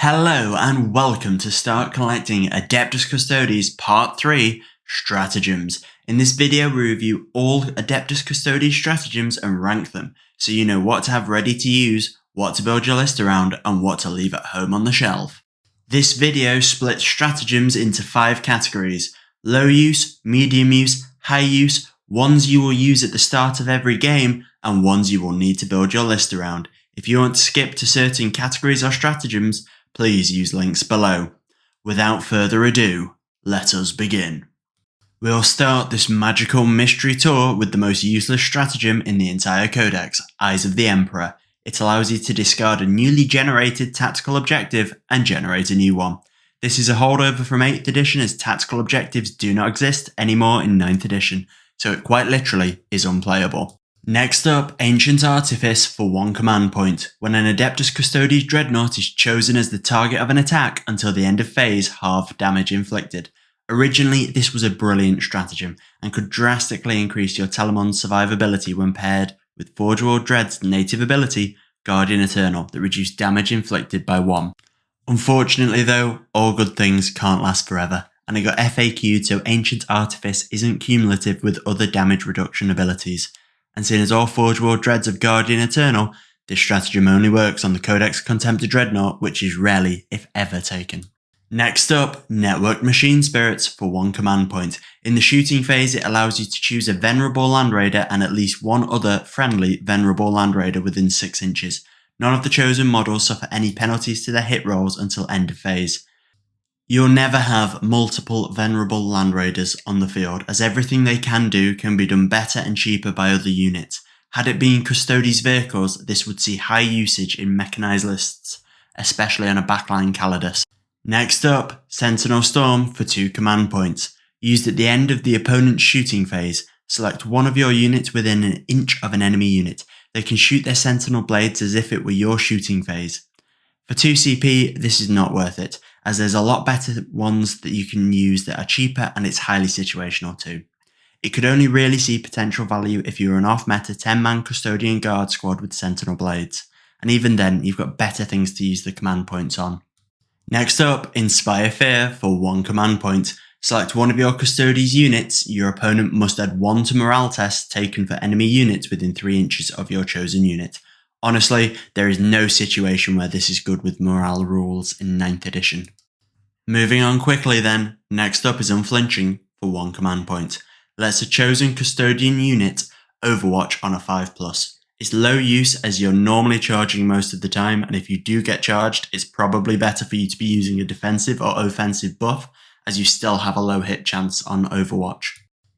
Hello and welcome to Start Collecting Adeptus Custodes Part 3 Stratagems. In this video we review all Adeptus Custodes stratagems and rank them, so you know what to have ready to use, what to build your list around, and what to leave at home on the shelf. This video splits stratagems into 5 categories: low use, medium use, high use, ones you will use at the start of every game, and ones you will need to build your list around. If you want to skip to certain categories or stratagems, please use links below. Without further ado, let us begin. We'll start this magical mystery tour with the most useless stratagem in the entire codex, Eyes of the Emperor. It allows you to discard a newly generated tactical objective and generate a new one. This is a holdover from 8th edition, as tactical objectives do not exist anymore in 9th edition, so it quite literally is unplayable. Next up, Ancient Artifice for 1 command point. When an Adeptus Custodes Dreadnought is chosen as the target of an attack until the end of phase, half damage inflicted. Originally, this was a brilliant stratagem and could drastically increase your Telemon's survivability when paired with Forge World Dread's native ability, Guardian Eternal, that reduced damage inflicted by 1. Unfortunately though, all good things can't last forever, and it got FAQ'd so Ancient Artifice isn't cumulative with other damage reduction abilities. And seeing as all Forge World Dreads of Guardian Eternal, this stratagem only works on the Codex Contemptor Dreadnought, which is rarely, if ever, taken. Next up, Networked Machine Spirits for 1 command point. In the shooting phase, it allows you to choose a Venerable Land Raider and at least one other friendly Venerable Land Raider within 6 inches. None of the chosen models suffer any penalties to their hit rolls until end of phase. You'll never have multiple Venerable Land Raiders on the field, as everything they can do can be done better and cheaper by other units. Had it been Custodes vehicles, this would see high usage in mechanized lists, especially on a backline Calidus. Next up, Sentinel Storm for 2 command points. Used at the end of the opponent's shooting phase, select one of your units within an inch of an enemy unit. They can shoot their Sentinel blades as if it were your shooting phase. For 2 CP, this is not worth it, as there's a lot better ones that you can use that are cheaper, and it's highly situational too. It could only really see potential value if you were an off-meta 10-man Custodian Guard squad with Sentinel Blades, and even then you've got better things to use the command points on. Next up, Inspire Fear for 1 command point. Select one of your Custodes units. Your opponent must add 1 to morale tests taken for enemy units within 3 inches of your chosen unit. Honestly, there is no situation where this is good with morale rules in 9th edition. Moving on quickly then, next up is Unflinching for 1 command point. Lets a chosen custodian unit overwatch on a 5+. It's low use as you're normally charging most of the time, and if you do get charged, it's probably better for you to be using a defensive or offensive buff, as you still have a low hit chance on overwatch.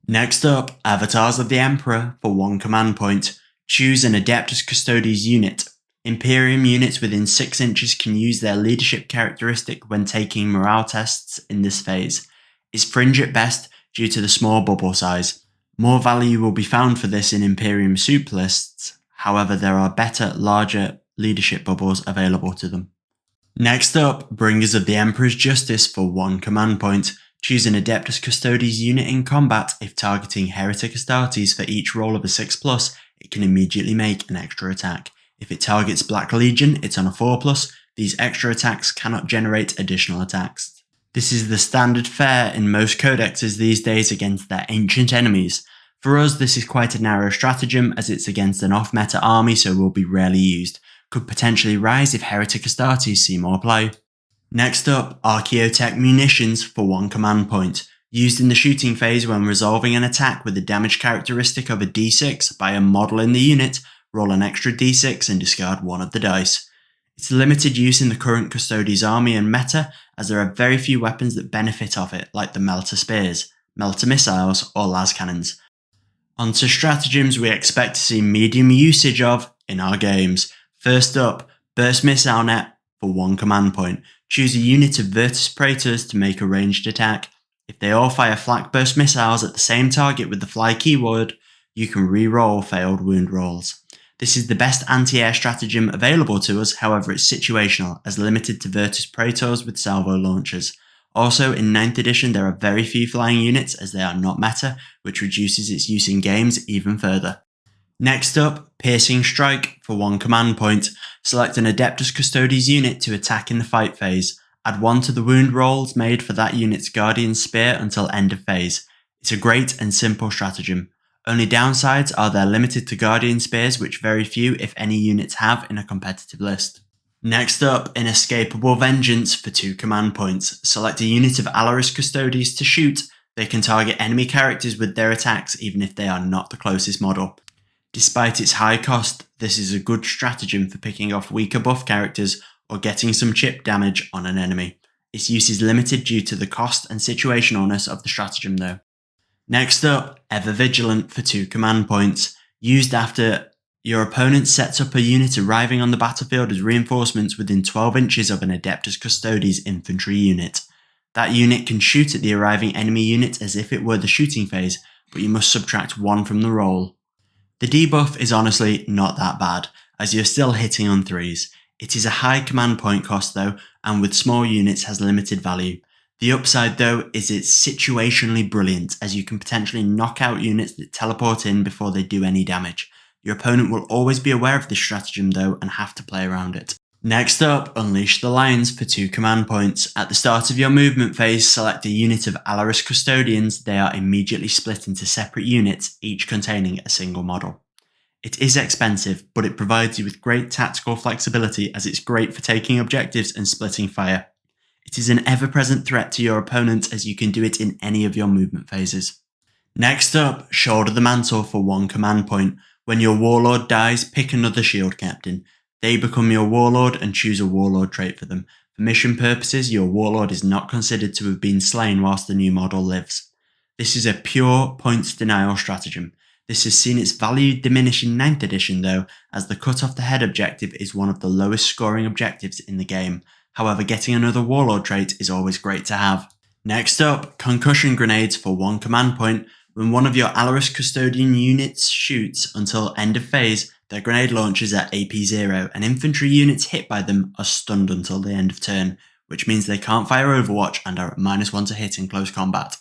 Next up, Avatars of the Emperor for 1 command point. Choose an Adeptus Custodes unit. Imperium units within 6 inches can use their leadership characteristic when taking morale tests in this phase. It's fringe at best due to the small bubble size. More value will be found for this in Imperium soup lists, however there are better, larger leadership bubbles available to them. Next up, Bringers of the Emperor's Justice for 1 command point. Choose an Adeptus Custodes unit in combat. If targeting Heretic Astartes for each roll of a 6+, it can immediately make an extra attack. If it targets Black Legion, it's on a 4+. These extra attacks cannot generate additional attacks. This is the standard fare in most codexes these days against their ancient enemies. For us, this is quite a narrow stratagem, as it's against an off-meta army, so will be rarely used. Could potentially rise if Heretic Astartes see more play. Next up, Archaeotech Munitions for 1 command point. Used in the shooting phase when resolving an attack with the damage characteristic of a d6 by a model in the unit, roll an extra d6 and discard 1 of the dice. It's limited use in the current Custodes army and meta, as there are very few weapons that benefit off it, like the Melter Spears, Melter Missiles, or Las Cannons. Onto stratagems we expect to see medium usage of in our games. First up, Burst Missile Net for 1 command point. Choose a unit of Virtus Praetors to make a ranged attack. If they all fire flak burst missiles at the same target with the fly keyword, you can re-roll failed wound rolls. This is the best anti-air stratagem available to us, however it's situational, as limited to Virtus Praetors with salvo launchers. Also, in 9th edition there are very few flying units as they are not meta, which reduces its use in games even further. Next up, Piercing Strike for 1 command point. Select an Adeptus Custodes unit to attack in the fight phase. Add 1 to the wound rolls made for that unit's Guardian Spear until end of phase. It's a great and simple stratagem. Only downsides are they're limited to Guardian Spears, which very few, if any, units have in a competitive list. Next up, Inescapable Vengeance for 2 command points. Select a unit of Alaris Custodes to shoot. They can target enemy characters with their attacks even if they are not the closest model. Despite its high cost, this is a good stratagem for picking off weaker buff characters or getting some chip damage on an enemy. Its use is limited due to the cost and situationalness of the stratagem though. Next up, Ever Vigilant for 2 command points. Used after your opponent sets up a unit arriving on the battlefield as reinforcements within 12 inches of an Adeptus Custodes infantry unit. That unit can shoot at the arriving enemy unit as if it were the shooting phase, but you must subtract 1 from the roll. The debuff is honestly not that bad, as you're still hitting on 3s. It is a high command point cost though, and with small units has limited value. The upside though is it's situationally brilliant, as you can potentially knock out units that teleport in before they do any damage. Your opponent will always be aware of this stratagem though and have to play around it. Next up, Unleash the Lions for 2 command points. At the start of your movement phase, select a unit of Alaris Custodians. They are immediately split into separate units, each containing a single model. It is expensive, but it provides you with great tactical flexibility as it's great for taking objectives and splitting fire. It is an ever-present threat to your opponent as you can do it in any of your movement phases. Next up, Shoulder the Mantle for 1 command point. When your Warlord dies, pick another shield captain. They become your Warlord and choose a Warlord trait for them. For mission purposes, your Warlord is not considered to have been slain whilst the new model lives. This is a pure points denial stratagem. This has seen its value diminish in 9th edition though, as the cut off the head objective is one of the lowest scoring objectives in the game. However, getting another Warlord trait is always great to have. Next up, Concussion Grenades for 1 command point. When one of your Alaris Custodian units shoots until end of phase, their grenade launches at AP 0, and infantry units hit by them are stunned until the end of turn, which means they can't fire Overwatch and are at -1 to hit in close combat.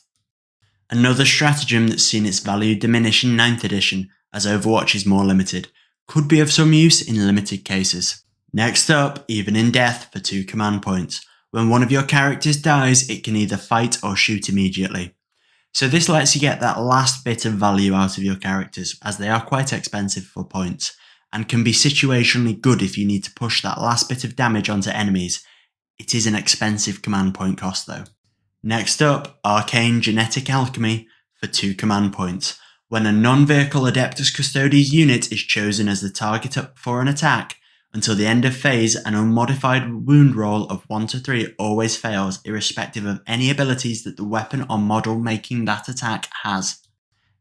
Another stratagem that's seen its value diminish in 9th edition, as Overwatch is more limited, could be of some use in limited cases. Next up, Even in Death for 2 command points. When one of your characters dies, it can either fight or shoot immediately. So this lets you get that last bit of value out of your characters, as they are quite expensive for points, and can be situationally good if you need to push that last bit of damage onto enemies. It is an expensive command point cost though. Next up, Arcane Genetic Alchemy for 2 command points. When a non-vehicle Adeptus Custodes unit is chosen as the target for an attack, until the end of phase, an unmodified wound roll of 1 to 3 always fails, irrespective of any abilities that the weapon or model making that attack has.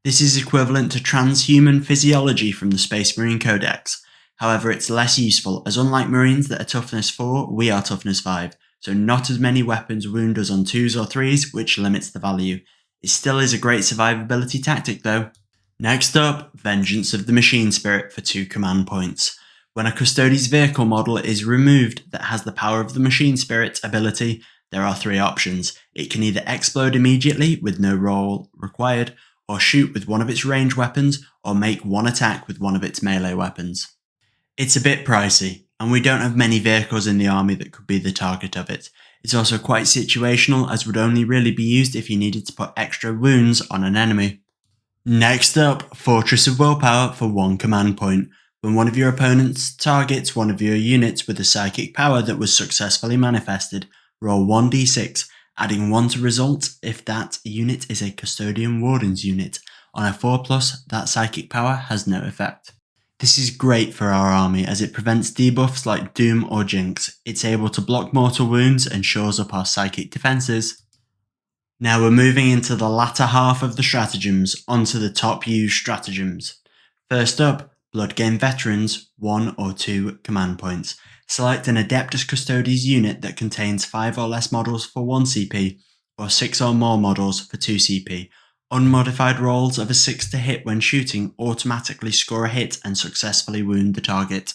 This is equivalent to transhuman physiology from the Space Marine Codex. However, it's less useful, as unlike Marines that are toughness 4, we are toughness 5, so not as many weapons wound us on 2s or 3s, which limits the value. It still is a great survivability tactic though. Next up, Vengeance of the Machine Spirit for 2 command points. When a Custodes vehicle model is removed that has the power of the Machine Spirit ability, there are 3 options. It can either explode immediately with no roll required, or shoot with one of its range weapons, or make 1 attack with one of its melee weapons. It's a bit pricey, and we don't have many vehicles in the army that could be the target of it. It's also quite situational, as would only really be used if you needed to put extra wounds on an enemy. Next up, Fortress of Willpower for 1 command point. When one of your opponents targets one of your units with a psychic power that was successfully manifested, roll 1d6, adding 1 to result if that unit is a Custodian Warden's unit. On a 4+, that psychic power has no effect. This is great for our army as it prevents debuffs like Doom or Jinx. It's able to block mortal wounds and shores up our psychic defences. Now we're moving into the latter half of the stratagems, onto the top Use Stratagems. First up, Blood Game Veterans, 1 or 2 command points. Select an Adeptus Custodes unit that contains 5 or less models for 1 CP, or 6 or more models for 2 CP. Unmodified rolls of a 6 to hit when shooting automatically score a hit and successfully wound the target.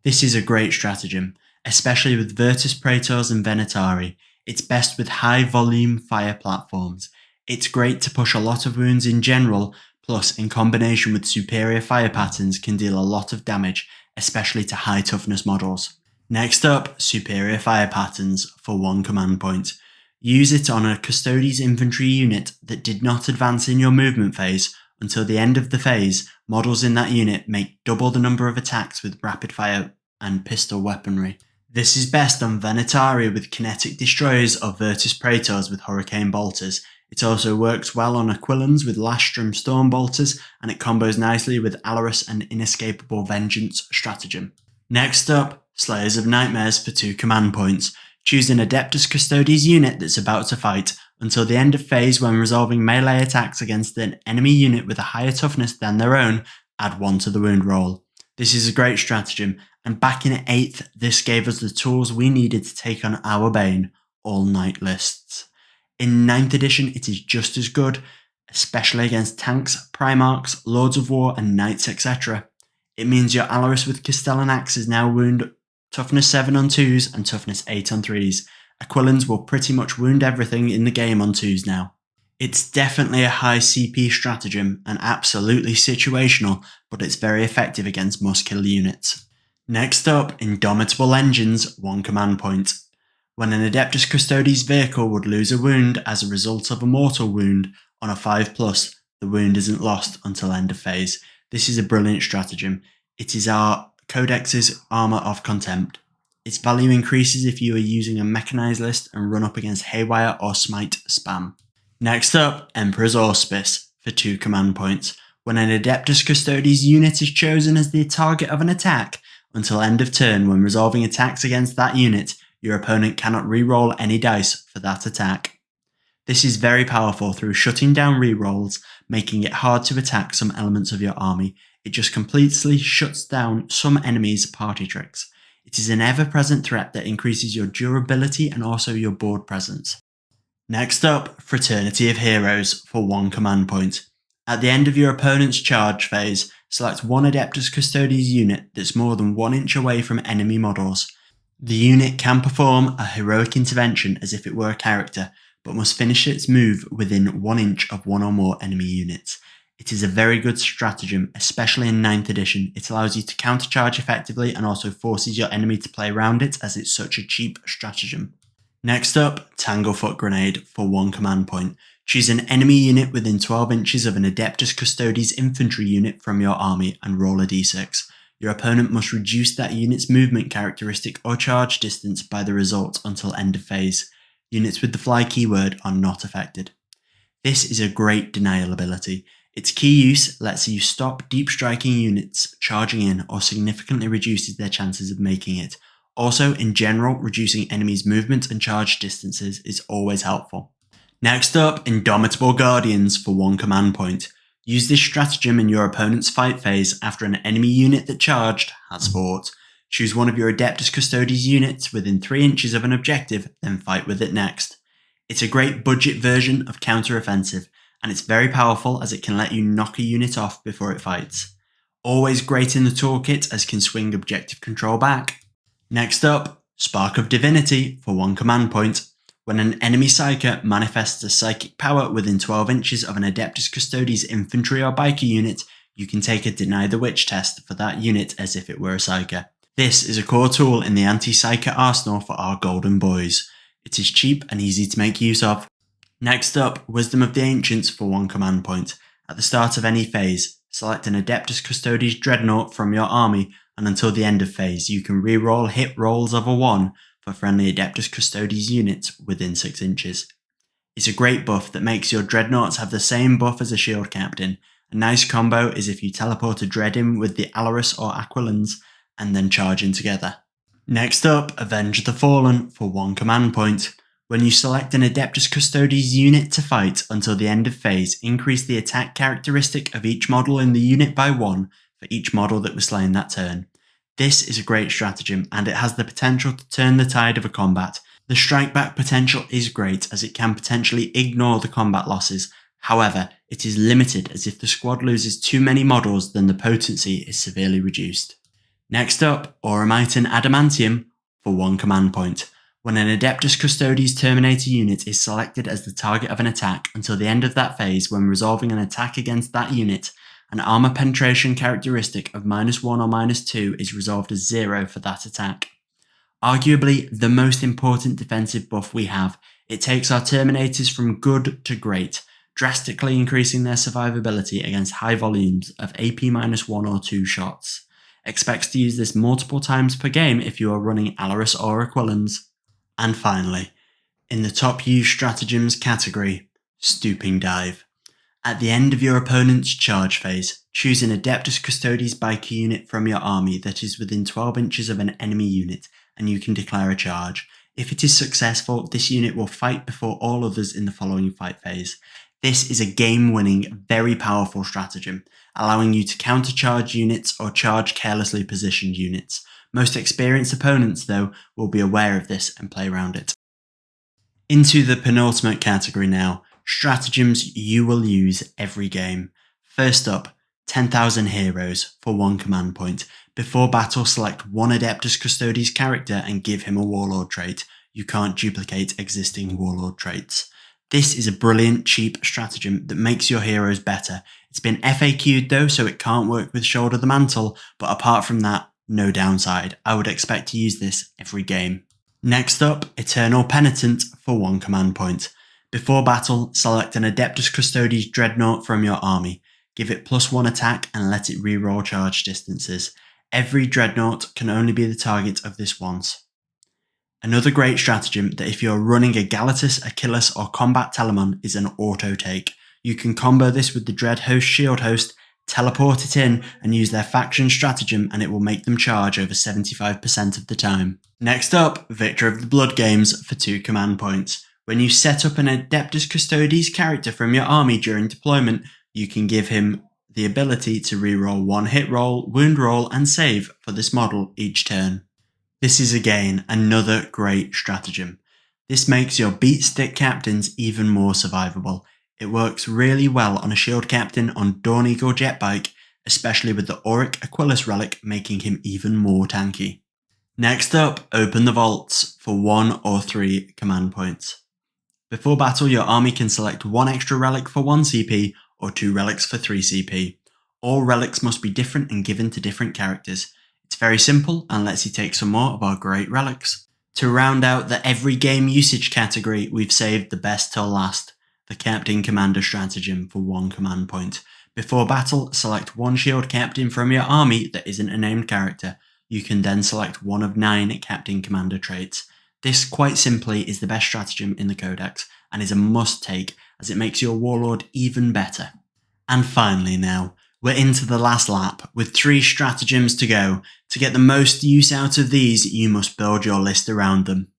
This is a great stratagem, especially with Virtus Praetors and Venatari. It's best with high volume fire platforms. It's great to push a lot of wounds in general, plus in combination with superior fire patterns can deal a lot of damage, especially to high toughness models. Next up, superior fire patterns for 1 command point. Use it on a Custodes infantry unit that did not advance in your movement phase. Until the end of the phase, models in that unit make double the number of attacks with rapid fire and pistol weaponry. This is best on Venetari with kinetic destroyers or Virtus Praetors with hurricane bolters. It also works well on Aquilans with Lastrum storm bolters, and it combos nicely with Alarus and Inescapable Vengeance stratagem. Next up, Slayers of Nightmares for 2 command points. Choose an Adeptus Custodes unit that's about to fight. Until the end of phase, when resolving melee attacks against an enemy unit with a higher toughness than their own, add 1 to the wound roll. This is a great stratagem, and back in 8th, this gave us the tools we needed to take on our Bane, all Knight lists. In 9th edition, it is just as good, especially against tanks, Primarchs, Lords of War, and Knights, etc. It means your Alarus with Castellan Axe is now wound toughness 7 on 2s and toughness 8 on 3s. Aquilans will pretty much wound everything in the game on 2s now. It's definitely a high CP stratagem and absolutely situational, but it's very effective against must-kill units. Next up, Indomitable Engines, 1 command point. When an Adeptus Custodes vehicle would lose a wound as a result of a mortal wound on a 5+, the wound isn't lost until end of phase. This is a brilliant stratagem. It is our Codex's Armour of Contempt. Its value increases if you are using a mechanized list and run up against Haywire or Smite spam. Next up, Emperor's Auspice for 2 command points. When an Adeptus Custodes unit is chosen as the target of an attack, until end of turn when resolving attacks against that unit, your opponent cannot re-roll any dice for that attack. This is very powerful through shutting down re-rolls, making it hard to attack some elements of your army. It just completely shuts down some enemies' party tricks. It is an ever-present threat that increases your durability and also your board presence. Next up, Fraternity of Heroes for 1 command point. At the end of your opponent's charge phase, select 1 Adeptus Custodes unit that's more than 1 inch away from enemy models. The unit can perform a heroic intervention as if it were a character, but must finish its move within 1 inch of 1 or more enemy units. It is a very good stratagem, especially in 9th edition. It allows you to countercharge effectively and also forces your enemy to play around it as it's such a cheap stratagem. Next up, Tanglefoot Grenade for 1 command point. Choose an enemy unit within 12 inches of an Adeptus Custodes infantry unit from your army and roll a d6. Your opponent must reduce that unit's movement characteristic or charge distance by the result until end of phase. Units with the fly keyword are not affected. This is a great denial ability. Its key use lets you stop deep striking units charging in or significantly reduces their chances of making it. Also, in general, reducing enemies' movement and charge distances is always helpful. Next up, Indomitable Guardians for 1 command point. Use this stratagem in your opponent's fight phase after an enemy unit that charged has fought. Choose one of your Adeptus Custodes units within 3 inches of an objective, then fight with it next. It's a great budget version of counter-offensive, and it's very powerful as it can let you knock a unit off before it fights. Always great in the toolkit as can swing objective control back. Next up, Spark of Divinity for 1 command point. When an enemy Psyker manifests a psychic power within 12 inches of an Adeptus Custodes infantry or biker unit, you can take a Deny the Witch test for that unit as if it were a Psyker. This is a core tool in the anti-Psyker arsenal for our golden boys. It is cheap and easy to make use of. Next up, Wisdom of the Ancients for 1 command point. At the start of any phase, select an Adeptus Custodes Dreadnought from your army, and until the end of phase, you can re-roll hit rolls of a 1 for friendly Adeptus Custodes units within 6 inches. It's a great buff that makes your Dreadnoughts have the same buff as a Shield Captain. A nice combo is if you teleport a Dread in with the Alarus or Aquilans and then charge in together. Next up, Avenge the Fallen for 1 command point. When you select an Adeptus Custodes unit to fight until the end of phase, increase the attack characteristic of each model in the unit by 1 for each model that was slain that turn. This is a great stratagem and it has the potential to turn the tide of a combat. The strike back potential is great as it can potentially ignore the combat losses. However, it is limited as if the squad loses too many models then the potency is severely reduced. Next up, Auramitan Adamantium for 1 command point. When an Adeptus Custodes Terminator unit is selected as the target of an attack until the end of that phase, when resolving an attack against that unit, an armor penetration characteristic of -1 or -2 is resolved as 0 for that attack. Arguably the most important defensive buff we have, it takes our Terminators from good to great, drastically increasing their survivability against high volumes of AP -1 or 2 shots. Expects to use this multiple times per game if you are running Alaris or Aquilans. And finally, in the top Use Stratagems category, Stooping Dive. At the end of your opponent's charge phase, choose an Adeptus Custodes biker unit from your army that is within 12 inches of an enemy unit, and you can declare a charge. If it is successful, this unit will fight before all others in the following fight phase. This is a game-winning, very powerful stratagem, allowing you to countercharge units or charge carelessly positioned units. Most experienced opponents, though, will be aware of this and play around it. Into the penultimate category now, stratagems you will use every game. First up, 10,000 heroes for 1 command point. Before battle, select one Adeptus Custodes character and give him a warlord trait. You can't duplicate existing warlord traits. This is a brilliant, cheap stratagem that makes your heroes better. It's been FAQ'd though, so it can't work with Shoulder the Mantle, but apart from that, no downside. I would expect to use this every game. Next up, Eternal Penitent for 1 command point. Before battle, select an Adeptus Custodes Dreadnought from your army. Give it +1 attack and let it reroll charge distances. Every Dreadnought can only be the target of this once. Another great stratagem that if you're running a Galatus, Achilles or Combat Telemon is an auto take. You can combo this with the Dread Host Shield Host, teleport it in and use their faction stratagem and it will make them charge over 75% of the time. Next up, Victor of the Blood Games for 2 command points. When you set up an Adeptus Custodes character from your army during deployment, you can give him the ability to reroll 1 hit roll, wound roll and save for this model each turn. This is again another great stratagem. This makes your beat stick captains even more survivable. It works really well on a shield captain on Dawn Eagle Jetbike, especially with the Auric Aquilus relic making him even more tanky. Next up, open the vaults for 1 or 3 command points. Before battle, your army can select 1 extra relic for 1 CP or 2 relics for 3 CP. All relics must be different and given to different characters. It's very simple and lets you take some more of our great relics. To round out the every game usage category, we've saved the best till last. The Captain Commander stratagem for 1 command point. Before battle, select 1 shield captain from your army that isn't a named character. You can then select 1 of 9 Captain Commander traits. This, quite simply, is the best stratagem in the Codex and is a must take as it makes your warlord even better. And finally now, we're into the last lap with 3 stratagems to go. To get the most use out of these, you must build your list around them.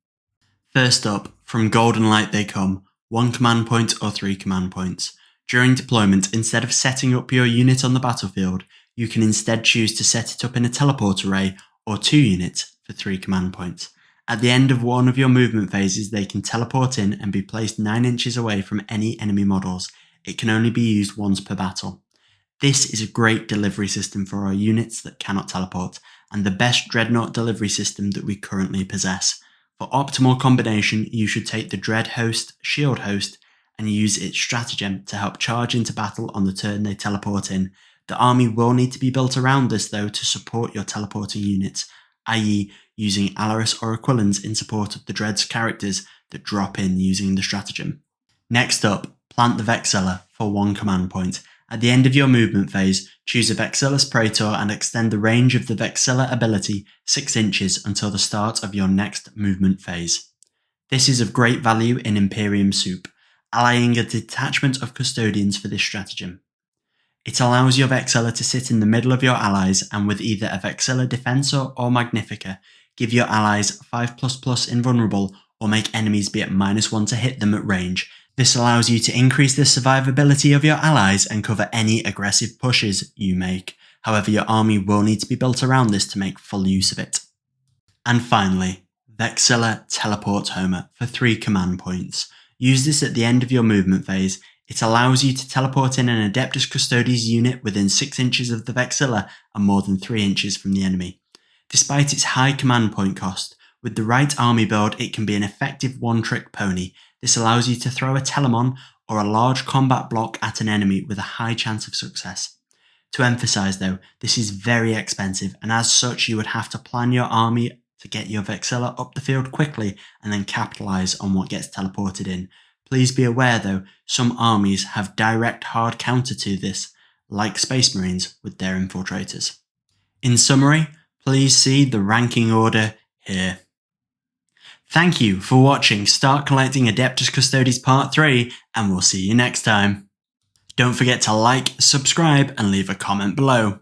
First up, from Golden Light they come. 1 command point or 3 command points. During deployment, instead of setting up your unit on the battlefield, you can instead choose to set it up in a teleport array or 2 units for 3 command points. At the end of one of your movement phases, they can teleport in and be placed 9 inches away from any enemy models. It can only be used once per battle. This is a great delivery system for our units that cannot teleport, and the best Dreadnought delivery system that we currently possess. For optimal combination, you should take the Dread Host Shield Host and use its stratagem to help charge into battle on the turn they teleport in. The army will need to be built around this though to support your teleporting units, i.e. using Alaris or Aquilans in support of the Dread's characters that drop in using the stratagem. Next up, plant the Vexilla for 1 command point. At the end of your movement phase, choose a Vexillus Praetor and extend the range of the Vexilla ability 6 inches until the start of your next movement phase. This is of great value in Imperium Soup, allying a detachment of Custodians for this stratagem. It allows your Vexilla to sit in the middle of your allies and with either a Vexilla Defensor or Magnifica, give your allies 5++ invulnerable or make enemies be at -1 to hit them at range. This allows you to increase the survivability of your allies and cover any aggressive pushes you make. However, your army will need to be built around this to make full use of it. And finally, Vexilla Teleport Homer for 3 command points. Use this at the end of your movement phase. It allows you to teleport in an Adeptus Custodes unit within 6 inches of the Vexilla and more than 3 inches from the enemy. Despite its high command point cost, With the right army build, it can be an effective one-trick pony. This allows you to throw a Telemon or a large combat block at an enemy with a high chance of success. To emphasize though, this is very expensive, and as such you would have to plan your army to get your Vexilla up the field quickly and then capitalize on what gets teleported in. Please be aware though, some armies have direct hard counter to this, like Space Marines with their infiltrators. In summary, please see the ranking order here. Thank you for watching Start Collecting Adeptus Custodes Part 3, and we'll see you next time. Don't forget to like, subscribe, and leave a comment below.